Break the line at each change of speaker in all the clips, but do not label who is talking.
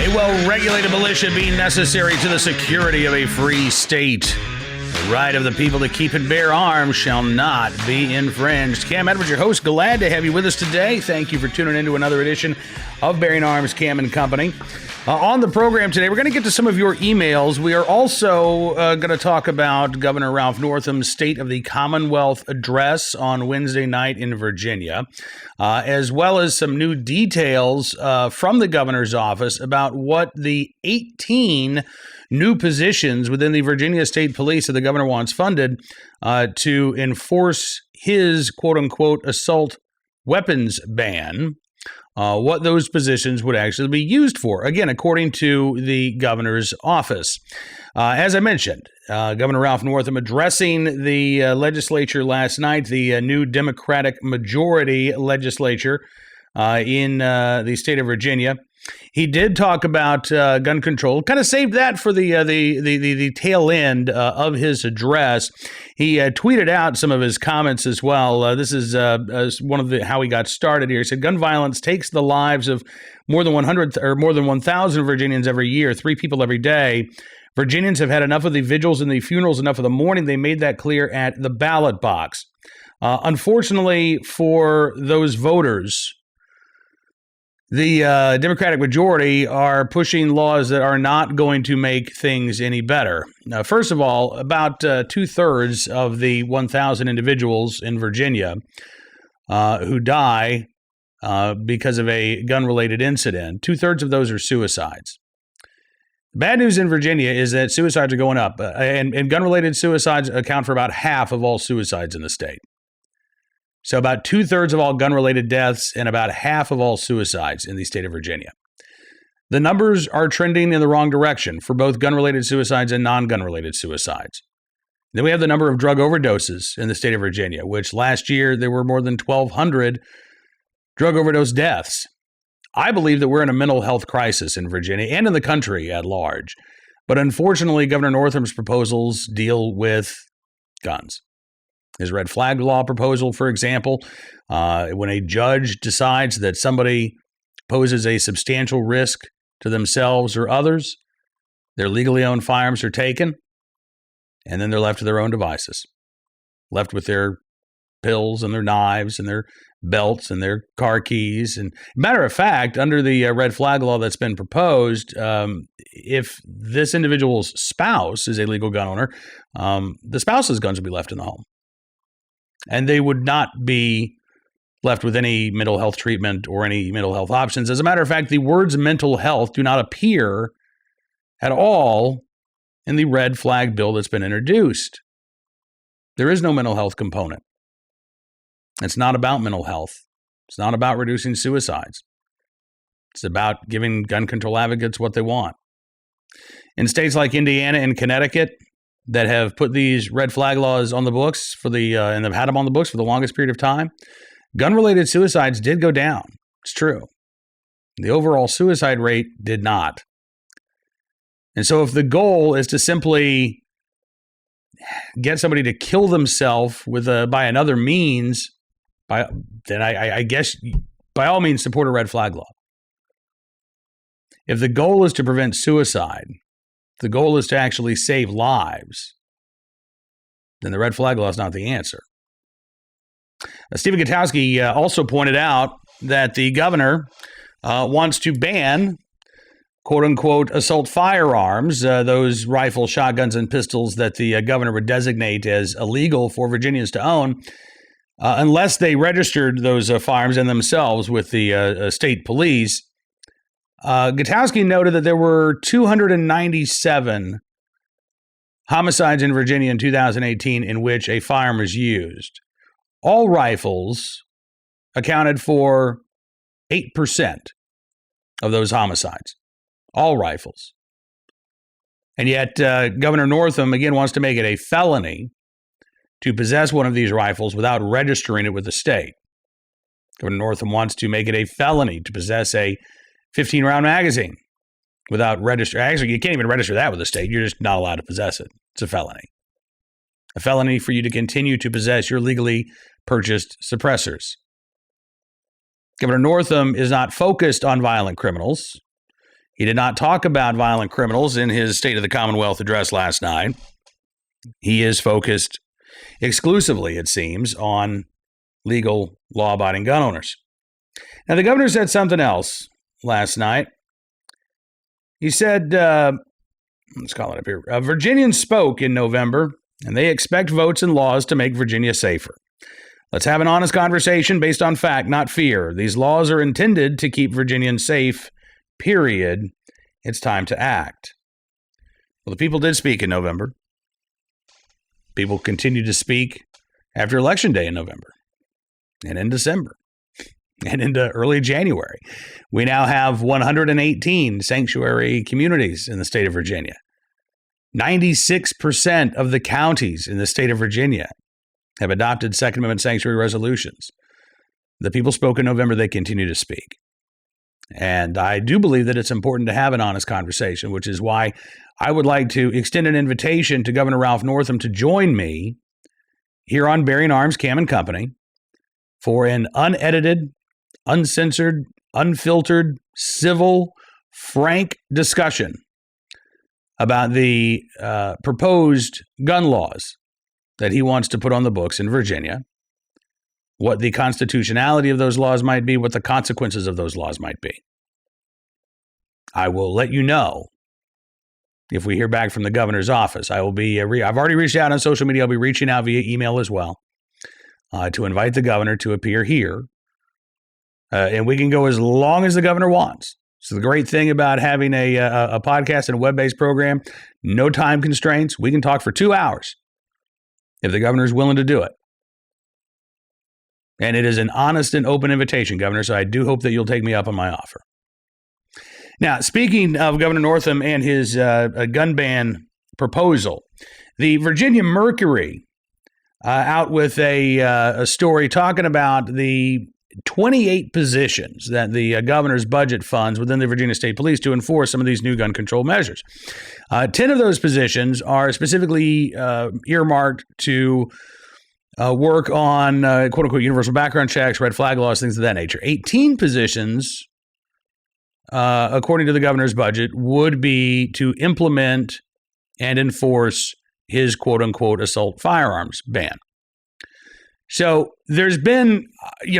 A well-regulated militia being necessary to the security of a free state. The right of the people to keep and bear arms shall not be infringed. Cam Edwards, your host, glad to have you with us today. Thank you for tuning in to another edition of Bearing Arms, Cam and Company. On the program today, we're going to get to some of your emails. We are also going to talk about Governor Ralph Northam's State of the Commonwealth address on Wednesday night in Virginia, as well as some new details from the governor's office about what the 18 new positions within the Virginia State Police that the governor wants funded to enforce his quote-unquote assault weapons ban. What those positions would actually be used for, again, according to the governor's office. As I mentioned, Governor Ralph Northam addressing the legislature last night, the new Democratic majority legislature in the state of Virginia. He did talk about gun control, kind of saved that for the tail end of his address. He tweeted out some of his comments as well. This is one of how he got started here. He said, gun violence takes the lives of more than 100 or more than 1,000 Virginians every year, 3 people every day. Virginians have had enough of the vigils and the funerals, enough of the mourning. They made that clear at the ballot box. Unfortunately for those voters, the Democratic majority are pushing laws that are not going to make things any better. First of all, about 2/3 of the 1,000 individuals in Virginia who die because of a gun-related incident, 2/3 of those are suicides. Bad news in Virginia is that suicides are going up, and gun-related suicides account for about half of all suicides in the state. So about 2/3 of all gun-related deaths and about half of all suicides in the state of Virginia. The numbers are trending in the wrong direction for both gun-related suicides and non-gun-related suicides. Then we have the number of drug overdoses in the state of Virginia, which last year there were more than 1,200 drug overdose deaths. I believe that we're in a mental health crisis in Virginia and in the country at large. But unfortunately, Governor Northam's proposals deal with guns. His red flag law proposal, for example, when a judge decides that somebody poses a substantial risk to themselves or others, their legally owned firearms are taken, and then they're left to their own devices, left with their pills and their knives and their belts and their car keys. And matter of fact, under the red flag law that's been proposed, if this individual's spouse is a legal gun owner, the spouse's guns would be left in the home. And they would not be left with any mental health treatment or any mental health options. As a matter of fact, the words mental health do not appear at all in the red flag bill that's been introduced. There is no mental health component. It's not about mental health. It's not about reducing suicides. It's about giving gun control advocates what they want. In states like Indiana and Connecticut, that have put these red flag laws on the books and have had them on the books for the longest period of time, gun-related suicides did go down. It's true. The overall suicide rate did not. And so if the goal is to simply get somebody to kill themselves by another means, then I guess by all means support a red flag law. If the goal is to prevent suicide, the goal is to actually save lives, then the red flag law is not the answer. Stephen Gutowski also pointed out that the governor wants to ban, quote-unquote, assault firearms, those rifles, shotguns, and pistols that the governor would designate as illegal for Virginians to own, unless they registered those firearms in themselves with the state police. Gutowski noted that there were 297 homicides in Virginia in 2018 in which a firearm was used. All rifles accounted for 8% of those homicides. All rifles. And yet Governor Northam, again, wants to make it a felony to possess one of these rifles without registering it with the state. Governor Northam wants to make it a felony to possess a 15-round magazine without registering. Actually, you can't even register that with the state. You're just not allowed to possess it. It's a felony. A felony for you to continue to possess your legally purchased suppressors. Governor Northam is not focused on violent criminals. He did not talk about violent criminals in his State of the Commonwealth address last night. He is focused exclusively, it seems, on legal, law-abiding gun owners. Now, the governor said something else last night. He said, let's call it up here, Virginians spoke in November, and they expect votes and laws to make Virginia safer. Let's have an honest conversation based on fact, not fear. These laws are intended to keep Virginians safe, period. It's time to act. Well, the people did speak in November. People continue to speak after Election Day in November and in December and into early January. We now have 118 sanctuary communities in the state of Virginia. 96% of the counties in the state of Virginia have adopted Second Amendment sanctuary resolutions. The people spoke in November, they continue to speak. And I do believe that it's important to have an honest conversation, which is why I would like to extend an invitation to Governor Ralph Northam to join me here on Bearing Arms Cam and Company for an unedited, uncensored, unfiltered, civil, frank discussion about the proposed gun laws that he wants to put on the books in Virginia, what the constitutionality of those laws might be, what the consequences of those laws might be. I will let you know if we hear back from the governor's office. I will be. I've already reached out on social media. I'll be reaching out via email as well to invite the governor to appear here, and we can go as long as the governor wants. So the great thing about having a podcast and a web-based program, no time constraints. We can talk for 2 hours if the governor is willing to do it. And it is an honest and open invitation, Governor, so I do hope that you'll take me up on my offer. Now, speaking of Governor Northam and his gun ban proposal, the Virginia Mercury out with a story talking about the 28 positions that the governor's budget funds within the Virginia State Police to enforce some of these new gun control measures. 10 of those positions are specifically earmarked to work on quote-unquote universal background checks, red flag laws, things of that nature. 18 positions, according to the governor's budget, would be to implement and enforce his quote-unquote assault firearms ban. So there's been,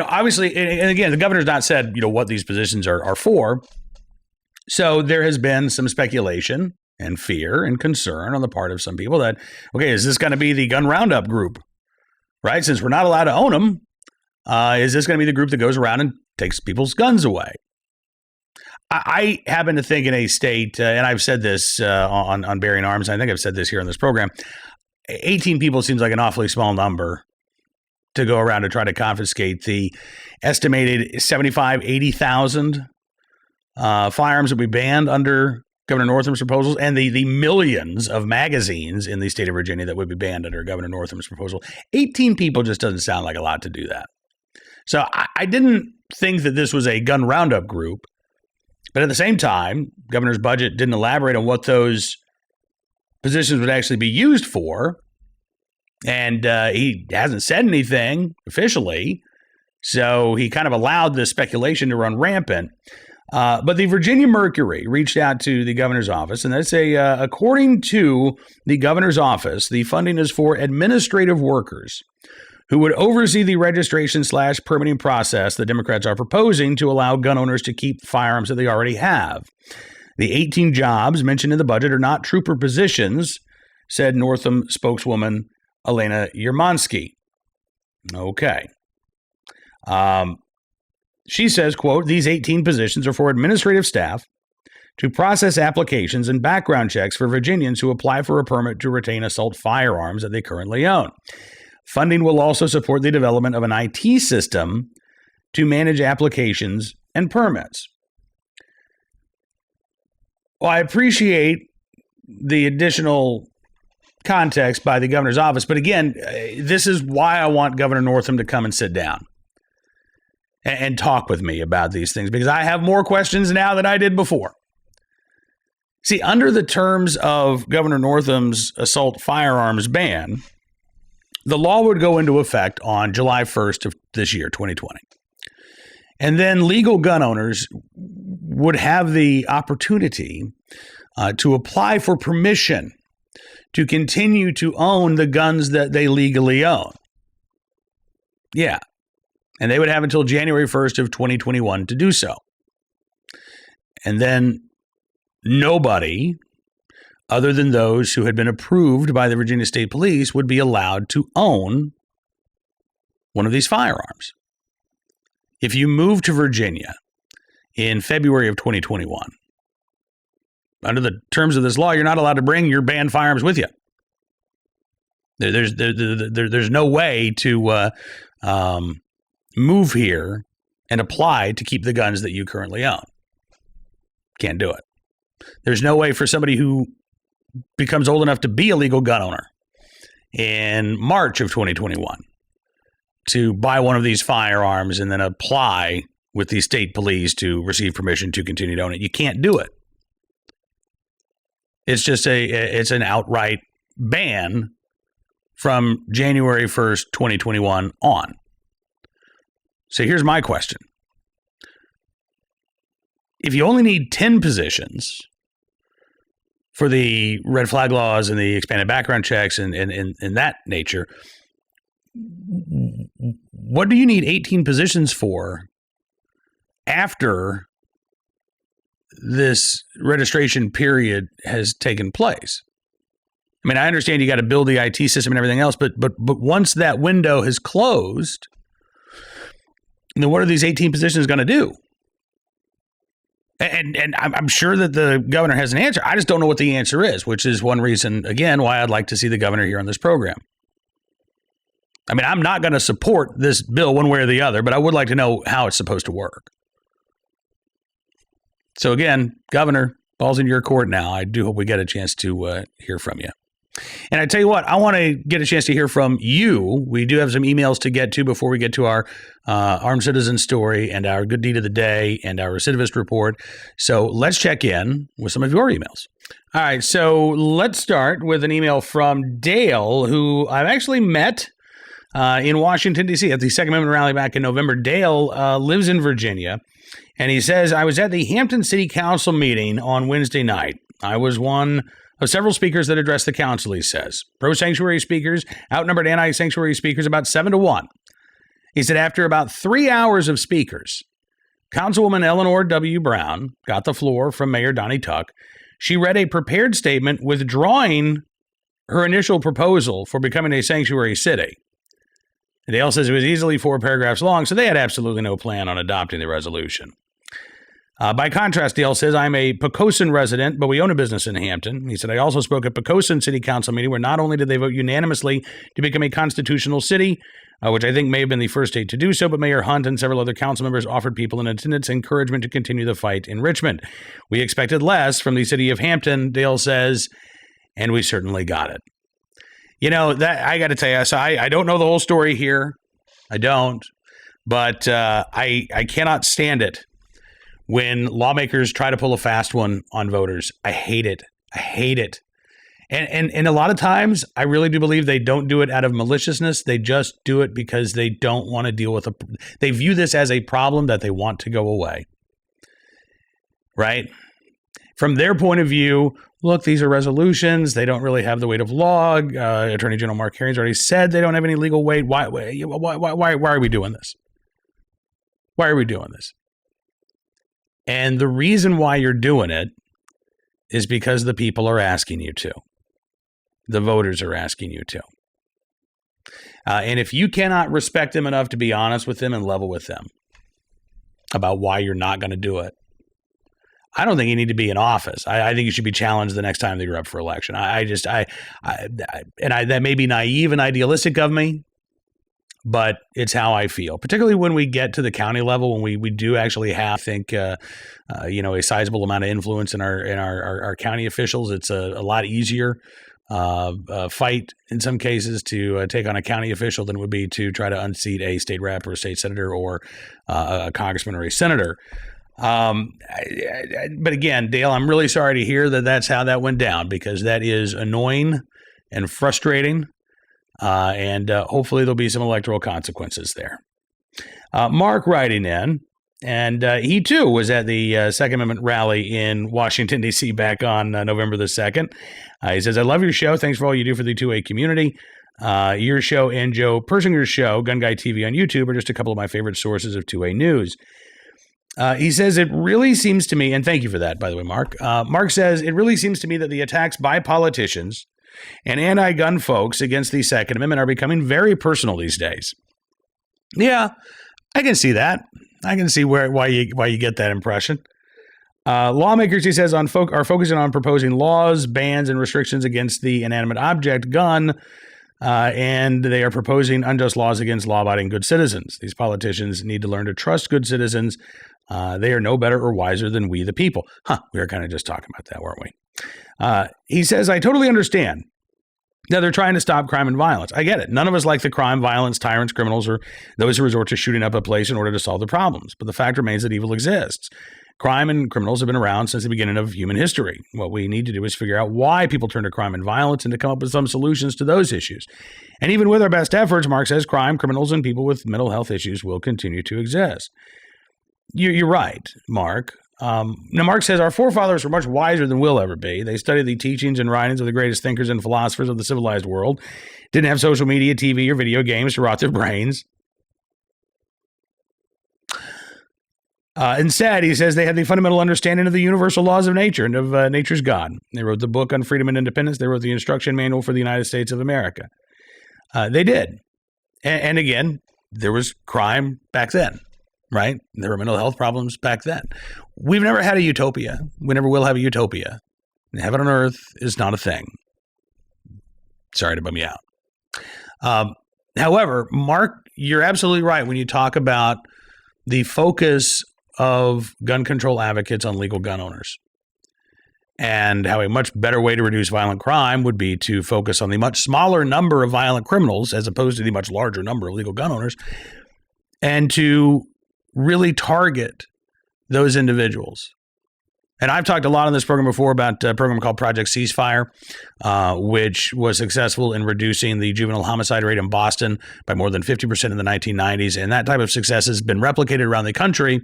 obviously, and again, the governor's not said, what these positions are for. So there has been some speculation and fear and concern on the part of some people that, okay, is this going to be the gun roundup group, right? Since we're not allowed to own them, is this going to be the group that goes around and takes people's guns away? I happen to think in a state, and I've said this on Bearing Arms, I think I've said this here on this program, 18 people seems like an awfully small number to go around to try to confiscate the estimated 80,000 firearms that we banned under Governor Northam's proposals, and the millions of magazines in the state of Virginia that would be banned under Governor Northam's proposal. 18 people just doesn't sound like a lot to do that. So I didn't think that this was a gun roundup group, but at the same time, governor's budget didn't elaborate on what those positions would actually be used for. And he hasn't said anything officially, so he kind of allowed the speculation to run rampant. But the Virginia Mercury reached out to the governor's office, and they say, according to the governor's office, the funding is for administrative workers who would oversee the registration/permitting process the Democrats are proposing to allow gun owners to keep firearms that they already have. The 18 jobs mentioned in the budget are not trooper positions, said Northam spokeswoman Elena Yermansky. Okay. She says, quote, these 18 positions are for administrative staff to process applications and background checks for Virginians who apply for a permit to retain assault firearms that they currently own. Funding will also support the development of an IT system to manage applications and permits. Well, I appreciate the additional context by the governor's office, but again, this is why I want Governor Northam to come and sit down and talk with me about these things, because I have more questions now than I did before. See, under the terms of Governor Northam's assault firearms ban, the law would go into effect on July 1st of this year, 2020. And then legal gun owners would have the opportunity to apply for permission to continue to own the guns that they legally own. Yeah. And they would have until January 1st of 2021 to do so. And then nobody other than those who had been approved by the Virginia State Police would be allowed to own one of these firearms. If you move to Virginia in February of 2021, under the terms of this law, you're not allowed to bring your banned firearms with you. There's no way to move here and apply to keep the guns that you currently own. Can't do it. There's no way for somebody who becomes old enough to be a legal gun owner in March of 2021 to buy one of these firearms and then apply with the state police to receive permission to continue to own it. You can't do it. It's just it's an outright ban from January 1st, 2021 on. So here's my question. If you only need 10 positions for the red flag laws and the expanded background checks and that nature, what do you need 18 positions for after this registration period has taken place? I mean, I understand you got to build the IT system and everything else, but once that window has closed, then what are these 18 positions going to do? And I'm sure that the governor has an answer. I just don't know what the answer is, which is one reason, again, why I'd like to see the governor here on this program. I mean, I'm not going to support this bill one way or the other, but I would like to know how it's supposed to work. So again, Governor, ball's in your court now. I do hope we get a chance to hear from you. And I tell you what, I want to get a chance to hear from you. We do have some emails to get to before we get to our armed citizen story and our good deed of the day and our recidivist report. So let's check in with some of your emails. All right, so let's start with an email from Dale, who I've actually met in Washington, D.C. at the Second Amendment rally back in November. Dale lives in Virginia, and he says, I was at the Hampton City Council meeting on Wednesday night. I was one of several speakers that addressed the council, he says. Pro-sanctuary speakers outnumbered anti-sanctuary speakers about 7-1. He said after about 3 hours of speakers, Councilwoman Eleanor W. Brown got the floor from Mayor Donnie Tuck. She read a prepared statement withdrawing her initial proposal for becoming a sanctuary city. Dale says it was easily 4 paragraphs long, so they had absolutely no plan on adopting the resolution. By contrast, Dale says, I'm a Poquoson resident, but we own a business in Hampton. He said, I also spoke at Poquoson City Council meeting where not only did they vote unanimously to become a constitutional city, which I think may have been the first state to do so, but Mayor Hunt and several other council members offered people in attendance encouragement to continue the fight in Richmond. We expected less from the city of Hampton, Dale says, and we certainly got it. You know, that I got to tell you, so I don't know the whole story here. I don't, but I cannot stand it when lawmakers try to pull a fast one on voters. I hate it. I hate it. And a lot of times, I really do believe they don't do it out of maliciousness. They just do it because they don't want to deal with they view this as a problem that they want to go away. Right? From their point of view, look, these are resolutions. They don't really have the weight of law. Attorney General Mark Herring's already said they don't have any legal weight. Why are we doing this? Why are we doing this? And the reason why you're doing it is because the people are asking you to. The voters are asking you to. And if you cannot respect them enough to be honest with them and level with them about why you're not going to do it, I don't think you need to be in office. I think you should be challenged the next time that you're up for election. That may be naive and idealistic of me, but it's how I feel, particularly when we get to the county level, when we do actually have, I think, a sizable amount of influence in our county officials. It's a lot easier fight in some cases to take on a county official than it would be to try to unseat a state rep or a state senator or a congressman or a senator. But again, Dale, I'm really sorry to hear that that's how that went down, because that is annoying and frustrating. And hopefully there'll be some electoral consequences there. Mark writing in, And he, too, was at the Second Amendment rally in Washington, D.C. back on November the 2nd. He says, I love your show. Thanks for all you do for the 2A community. Your show and Joe Persinger's show, Gun Guy TV on YouTube, are just a couple of my favorite sources of 2A news. He says, it really seems to me, and thank you for that, by the way, Mark. Mark says, it really seems to me that the attacks by politicians and anti-gun folks against the Second Amendment are becoming very personal these days. Yeah, I can see that. I can see why you get that impression. Lawmakers, he says, are focusing on proposing laws, bans, and restrictions against the inanimate object gun, and they are proposing unjust laws against law-abiding good citizens. These politicians need to learn to trust good citizens. They are no better or wiser than we, the people. We were kind of just talking about that, weren't we? He says, I totally understand. Now, they're trying to stop crime and violence. I get it. None of us like the crime, violence, tyrants, criminals, or those who resort to shooting up a place in order to solve the problems. But the fact remains that evil exists. Crime and criminals have been around since the beginning of human history. What we need to do is figure out why people turn to crime and violence and to come up with some solutions to those issues. And even with our best efforts, Mark says, crime, criminals, and people with mental health issues will continue to exist. You're right, Mark. Now, Mark says, our forefathers were much wiser than we'll ever be. They studied the teachings and writings of the greatest thinkers and philosophers of the civilized world. Didn't have social media, TV, or video games to rot their brains. Instead, he says, they had the fundamental understanding of the universal laws of nature and of nature's God. They wrote the book on freedom and independence. They wrote the instruction manual for the United States of America. They did. And again, there was crime back then. Right? There were mental health problems back then. We've never had a utopia. We never will have a utopia. Heaven on earth is not a thing. Sorry to bum you out. However, Mark, you're absolutely right when you talk about the focus of gun control advocates on legal gun owners and how a much better way to reduce violent crime would be to focus on the much smaller number of violent criminals as opposed to the much larger number of legal gun owners, and to really target those individuals. And I've talked a lot on this program before about a program called Project Ceasefire, which was successful in reducing the juvenile homicide rate in Boston by more than 50% in the 1990s. And that type of success has been replicated around the country.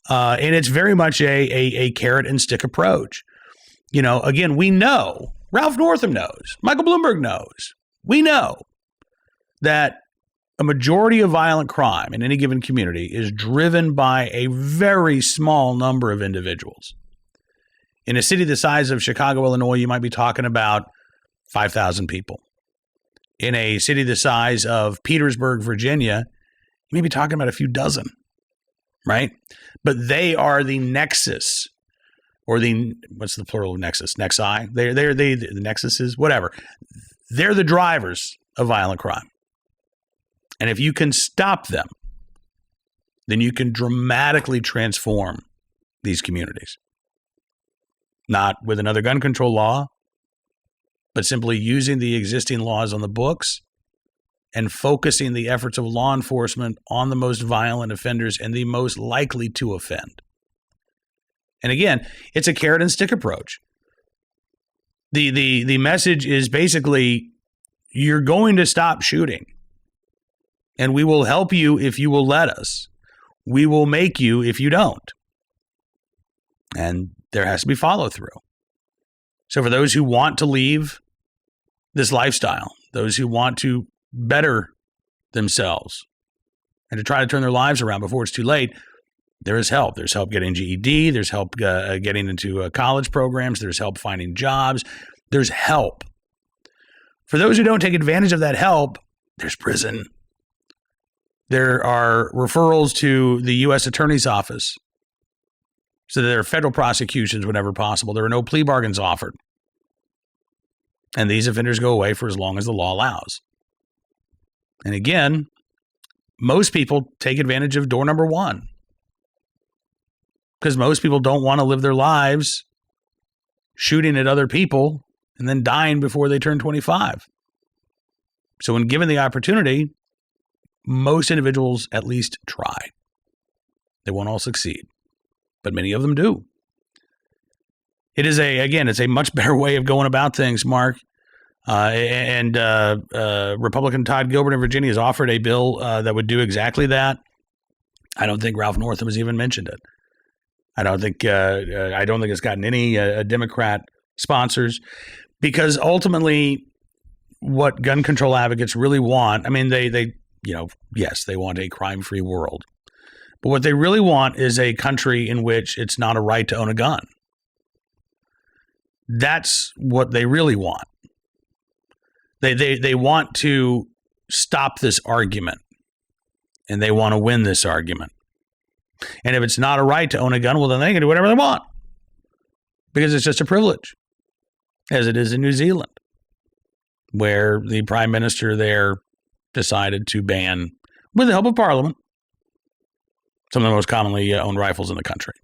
And it's very much a carrot and stick approach. You know, again, we know, Ralph Northam knows, Michael Bloomberg knows, we know that a majority of violent crime in any given community is driven by a very small number of individuals. In a city the size of Chicago, Illinois, you might be talking about 5,000 people. In a city the size of Petersburg, Virginia, you may be talking about a few dozen, right? But they are the nexus, or what's the plural of nexus? Nexi? They're the nexuses, whatever. They're the drivers of violent crime. And if you can stop them, then you can dramatically transform these communities. Not with another gun control law, but simply using the existing laws on the books and focusing the efforts of law enforcement on the most violent offenders and the most likely to offend. And again, it's a carrot and stick approach. The message is basically, you're going to stop shooting. And we will help you if you will let us. We will make you if you don't. And there has to be follow through. So for those who want to leave this lifestyle, those who want to better themselves and to try to turn their lives around before it's too late, there is help. There's help getting GED. There's help getting into college programs. There's help finding jobs. There's help. For those who don't take advantage of that help, there's prison. There are referrals to the U.S. Attorney's Office so that there are federal prosecutions whenever possible. There are no plea bargains offered. And these offenders go away for as long as the law allows. And again, most people take advantage of door number one because most people don't want to live their lives shooting at other people and then dying before they turn 25. So when given the opportunity, most individuals at least try. They won't all succeed, but many of them do. It is it's a much better way of going about things, Mark. Republican Todd Gilbert in Virginia has offered a bill that would do exactly that. I don't think Ralph Northam has even mentioned it. I don't think it's gotten any Democrat sponsors, because ultimately what gun control advocates really want, I mean, they yes, they want a crime-free world. But what they really want is a country in which it's not a right to own a gun. That's what they really want. They want to stop this argument, and they want to win this argument. And if it's not a right to own a gun, well, then they can do whatever they want, because it's just a privilege, as it is in New Zealand, where the prime minister there decided to ban, with the help of Parliament, some of the most commonly owned rifles in the country.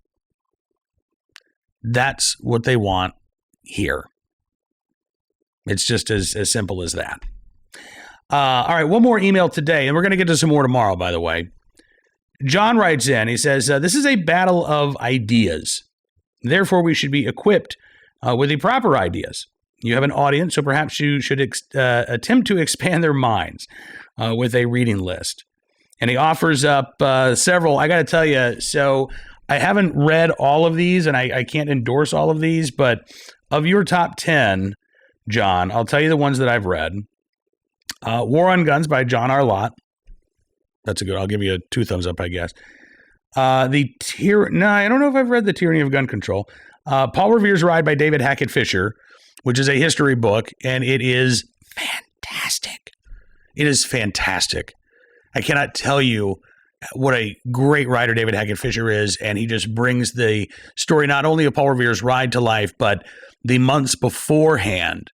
That's what they want here. It's just as simple as that. All right, one more email today, and we're going to get to some more tomorrow, by the way. John writes in, he says, this is a battle of ideas. Therefore, we should be equipped with the proper ideas. You have an audience, so perhaps you should attempt to expand their minds with a reading list. And he offers up several. I got to tell you, so I haven't read all of these, and I can't endorse all of these, but of your top 10, John, I'll tell you the ones that I've read. War on Guns by John R. Lott. That's a good. I'll give you a 2 thumbs up, I guess. I don't know if I've read The Tyranny of Gun Control. Paul Revere's Ride by David Hackett Fisher, which is a history book, and it is fantastic. It is fantastic. I cannot tell you what a great writer David Hackett Fisher is, and he just brings the story not only of Paul Revere's ride to life, but the months beforehand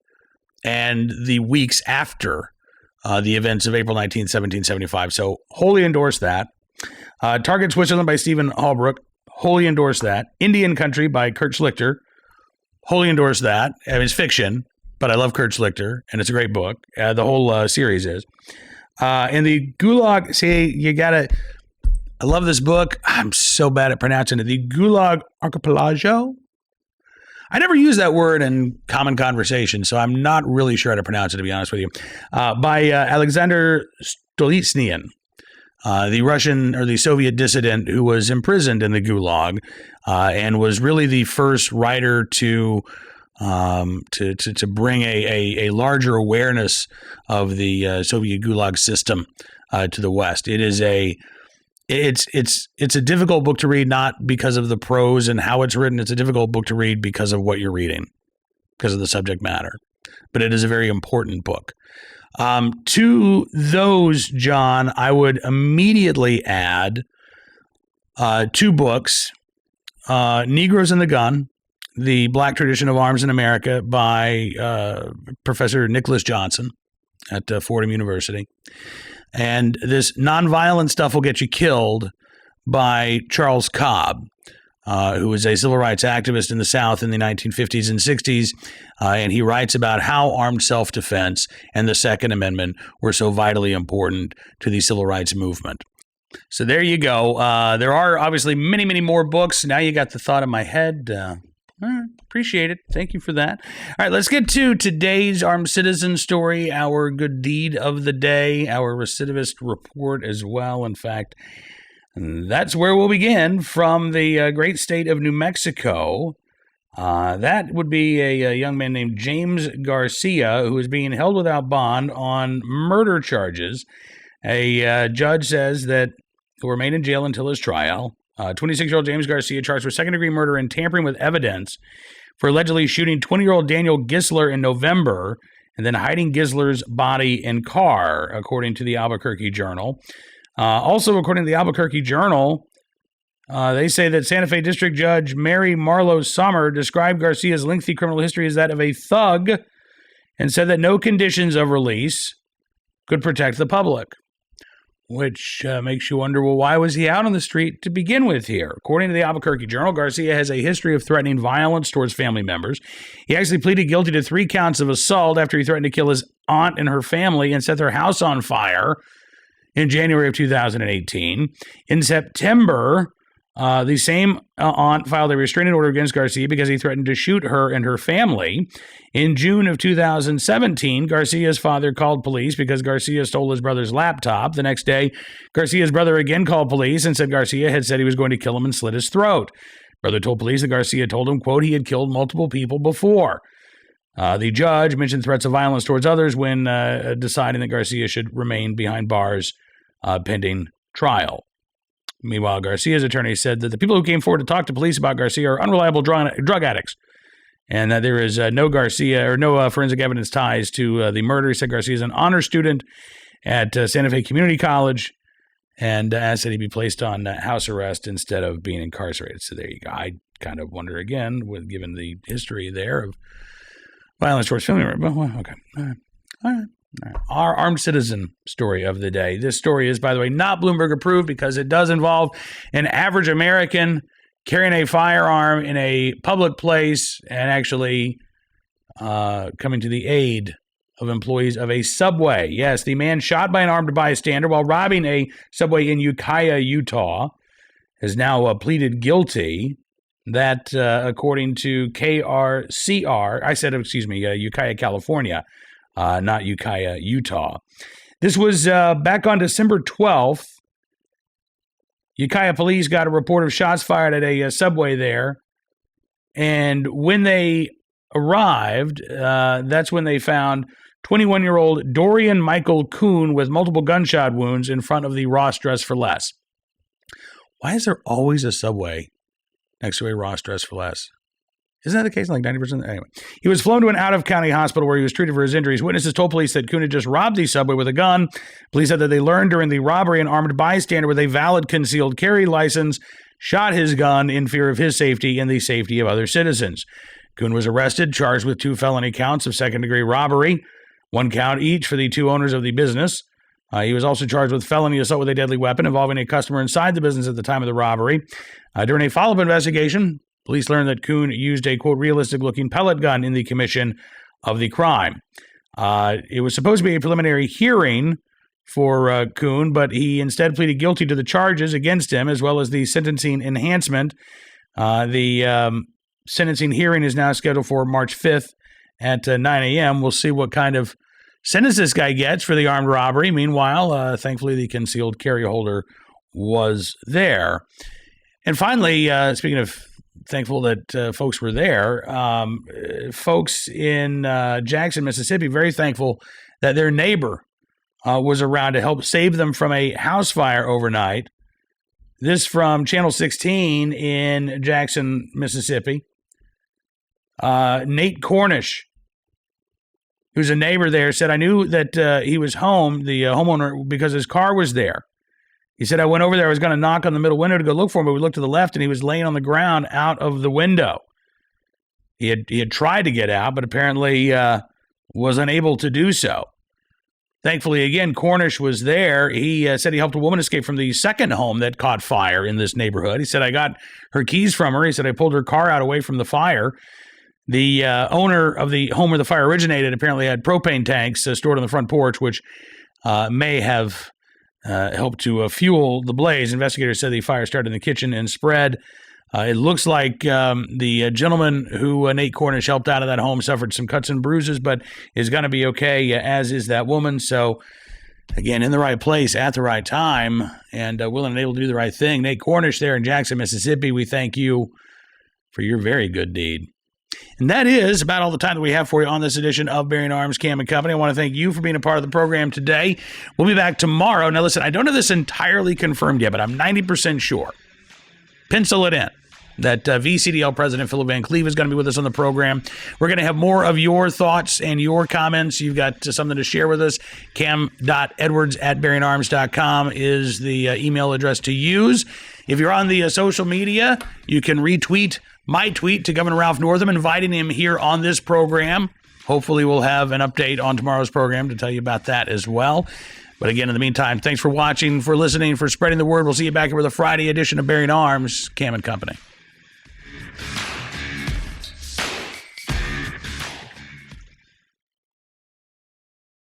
and the weeks after the events of April 19th, 1775. So wholly endorse that. Target Switzerland by Stephen Holbrook. Wholly endorse that. Indian Country by Kurt Schlichter. Wholly endorse that. I mean, it's fiction, but I love Kurt Schlichter, and it's a great book. The whole series is. And the Gulag, I love this book. I'm so bad at pronouncing it. The Gulag Archipelago. I never use that word in common conversation, so I'm not really sure how to pronounce it, to be honest with you. By Alexander Stolitsyn, the Russian or the Soviet dissident who was imprisoned in the Gulag and was really the first writer to bring a larger awareness of the Soviet Gulag system to the West. It's a difficult book to read, not because of the prose and how it's written. It's a difficult book to read because of what you're reading, because of the subject matter. But it is a very important book. To those, John, I would immediately add 2 books, Negroes and the Gun, The Black Tradition of Arms in America by Professor Nicholas Johnson at Fordham University. And this Nonviolent Stuff Will Get You Killed by Charles Cobb, who was a civil rights activist in the South in the 1950s and 60s. And he writes about how armed self-defense and the Second Amendment were so vitally important to the civil rights movement. So there you go. There are obviously many, many more books. Now you got the thought in my head. Appreciate it. Thank you for that. All right, let's get to today's armed citizen story, our good deed of the day, our recidivist report as well. In fact, that's where we'll begin, from the great state of New Mexico. That would be a young man named James Garcia, who is being held without bond on murder charges. A judge says that he'll remain in jail until his trial. 26-year-old James Garcia charged with second-degree murder and tampering with evidence for allegedly shooting 20-year-old Daniel Gisler in November and then hiding Gisler's body in car, according to the Albuquerque Journal. Also, according to the Albuquerque Journal, they say that Santa Fe District Judge Mary Marlowe Sommer described Garcia's lengthy criminal history as that of a thug and said that no conditions of release could protect the public. Which makes you wonder, well, why was he out on the street to begin with here? According to the Albuquerque Journal, Garcia has a history of threatening violence towards family members. He actually pleaded guilty to 3 counts of assault after he threatened to kill his aunt and her family and set their house on fire in January of 2018. In September, The same aunt filed a restraining order against Garcia because he threatened to shoot her and her family. In June of 2017, Garcia's father called police because Garcia stole his brother's laptop. The next day, Garcia's brother again called police and said Garcia had said he was going to kill him and slit his throat. Brother told police that Garcia told him, quote, he had killed multiple people before. The judge mentioned threats of violence towards others when deciding that Garcia should remain behind bars pending trial. Meanwhile, Garcia's attorney said that the people who came forward to talk to police about Garcia are unreliable drug addicts, and that there is no forensic evidence ties to the murder. He said Garcia is an honor student at Santa Fe Community College, and asked that he be placed on house arrest instead of being incarcerated. So there you go. I kind of wonder again, given the history there of violence towards family members. Well, okay. All right. Our armed citizen story of the day. This story is, by the way, not Bloomberg approved because it does involve an average American carrying a firearm in a public place and actually coming to the aid of employees of a Subway. Yes, the man shot by an armed bystander while robbing a Subway in Ukiah, Utah, has now pleaded guilty. That, according to KRCR, Ukiah, California, not Ukiah, Utah. This was back on December 12th. Ukiah police got a report of shots fired at a Subway there. And when they arrived, that's when they found 21-year-old Dorian Michael Kuhn with multiple gunshot wounds in front of the Ross Dress for Less. Why is there always a Subway next to a Ross Dress for Less? Isn't that the case? Like 90%? Anyway, he was flown to an out-of-county hospital where he was treated for his injuries. Witnesses told police that Kuhn had just robbed the Subway with a gun. Police said that they learned during the robbery an armed bystander with a valid concealed carry license shot his gun in fear of his safety and the safety of other citizens. Kuhn was arrested, charged with 2 felony counts of second-degree robbery, 1 count each for the 2 owners of the business. He was also charged with felony assault with a deadly weapon involving a customer inside the business at the time of the robbery. During a follow-up investigation, police learned that Kuhn used a, quote, realistic-looking pellet gun in the commission of the crime. It was supposed to be a preliminary hearing for Kuhn, but he instead pleaded guilty to the charges against him, as well as the sentencing enhancement. The sentencing hearing is now scheduled for March 5th at 9 a.m. We'll see what kind of sentence this guy gets for the armed robbery. Meanwhile, thankfully, the concealed carry holder was there. And finally, speaking of thankful that folks were there, folks in Jackson, Mississippi, very thankful that their neighbor was around to help save them from a house fire overnight. This from Channel 16 in Jackson, Mississippi. Nate Cornish, who's a neighbor there, said, I knew that he was home, the homeowner, because his car was there. He said, I went over there. I was going to knock on the middle window to go look for him, but we looked to the left, and he was laying on the ground out of the window. He had tried to get out, but apparently was unable to do so. Thankfully, again, Cornish was there. He said he helped a woman escape from the second home that caught fire in this neighborhood. He said, I got her keys from her. He said, I pulled her car out away from the fire. The owner of the home where the fire originated apparently had propane tanks stored on the front porch, which may have helped to fuel the blaze. Investigators said the fire started in the kitchen and spread. It looks like the gentleman who Nate Cornish helped out of that home suffered some cuts and bruises, but is going to be okay, as is that woman. So, again, in the right place at the right time and willing and able to do the right thing. Nate Cornish there in Jackson, Mississippi, we thank you for your very good deed. And that is about all the time that we have for you on this edition of Bearing Arms, Cam & Company. I want to thank you for being a part of the program today. We'll be back tomorrow. Now, listen, I don't have this entirely confirmed yet, but I'm 90% sure. Pencil it in that VCDL President Philip Van Cleve is going to be with us on the program. We're going to have more of your thoughts and your comments. You've got something to share with us. cam.edwards@bearingarms.com is the email address to use. If you're on the social media, you can retweet my tweet to Governor Ralph Northam, inviting him here on this program. Hopefully we'll have an update on tomorrow's program to tell you about that as well. But again, in the meantime, thanks for watching, for listening, for spreading the word. We'll see you back here with a Friday edition of Bearing Arms, Cam & Company.